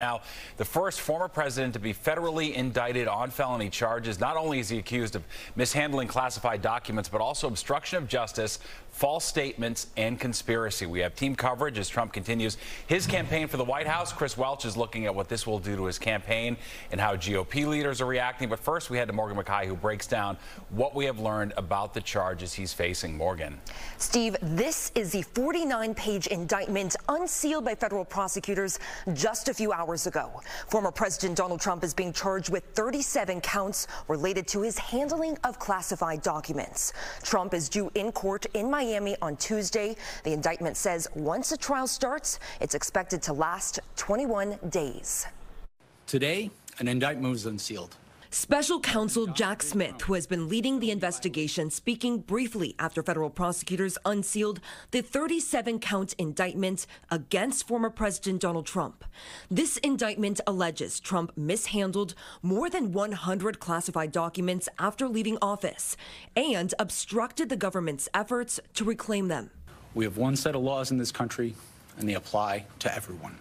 Now, the first former president to be federally indicted on felony charges. Not only is he accused of mishandling classified documents, but also obstruction of justice, false statements, and conspiracy. We have team coverage as Trump continues his campaign for the White House. Chris Welch is looking at what this will do to his campaign and how GOP leaders are reacting. But first, we head to Morgan McKay, who breaks down what we have learned about the charges he's facing. Morgan. Steve, this is the 49-page indictment unsealed by federal prosecutors just a few hours ago. Former President Donald Trump is being charged with 37 counts related to his handling of classified documents. Trump is due in court in Miami on Tuesday. The indictment says once the trial starts, it's expected to last 21 days. Today, an indictment was unsealed. Special counsel Jack Smith, who has been leading the investigation, speaking briefly after federal prosecutors unsealed the 37-count indictment against former President Donald Trump. This indictment alleges Trump mishandled more than 100 classified documents after leaving office and obstructed the government's efforts to reclaim them. We have one set of laws in this country, and they apply to everyone.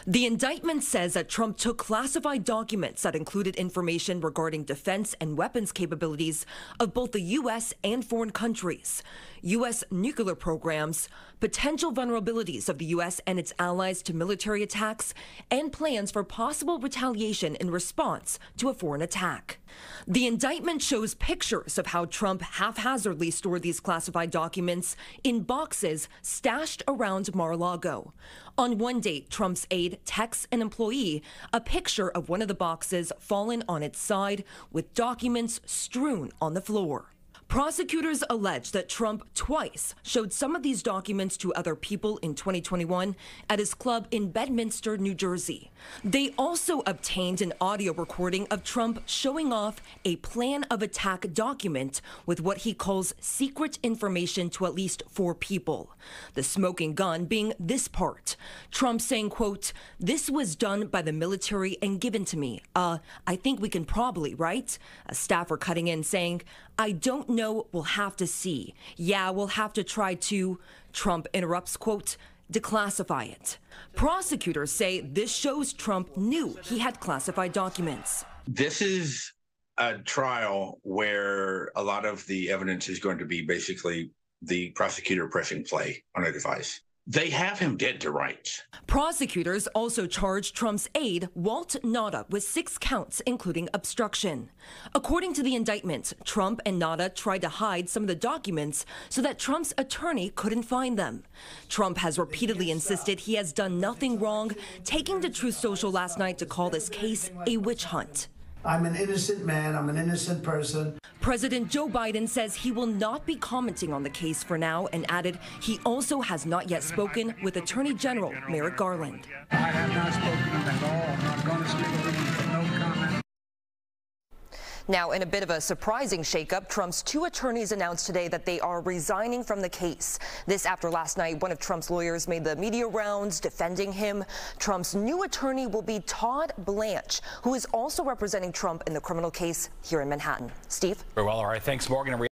The indictment says that Trump took classified documents that included information regarding defense and weapons capabilities of both the U.S. and foreign countries, U.S. nuclear programs, potential vulnerabilities of the U.S. and its allies to military attacks, and plans for possible retaliation in response to a foreign attack. The indictment shows pictures of how Trump haphazardly stored these classified documents in boxes stashed around Mar-a-Lago. On one date, Trump's aide texts an employee a picture of one of the boxes fallen on its side with documents strewn on the floor. Prosecutors allege that Trump twice showed some of these documents to other people in 2021 at his club in Bedminster, New Jersey. They also obtained an audio recording of Trump showing off a plan of attack document with what he calls secret information to at least 4 people. The smoking gun being this part. Trump saying, quote, "This was done by the military and given to me. I think we can probably, right?" A staffer cutting in saying, "I don't know, we'll have to see. Yeah, we'll have to try to," Trump interrupts, quote, "declassify it." Prosecutors say this shows Trump knew he had classified documents. This is a trial where a lot of the evidence is going to be basically the prosecutor pressing play on a device. They have him dead to rights. Prosecutors also charged Trump's aide, Walt Nauta, with 6 counts, including obstruction. According to the indictment, Trump and Nauta tried to hide some of the documents so that Trump's attorney couldn't find them. Trump has repeatedly insisted he has done nothing wrong, taking to Truth Social last night to call this case a witch hunt. I'm an innocent man. I'm an innocent person. President Joe Biden says he will not be commenting on the case for now and added he also has not yet spoken with Attorney General Merrick Garland. I have not spoken to him at all. I'm not going to speak to him. No comment. Now, in a bit of a surprising shakeup, Trump's 2 attorneys announced today that they are resigning from the case. This after last night, one of Trump's lawyers made the media rounds defending him. Trump's new attorney will be Todd Blanche, who is also representing Trump in the criminal case here in Manhattan. Steve? Very well. All right. Thanks, Morgan.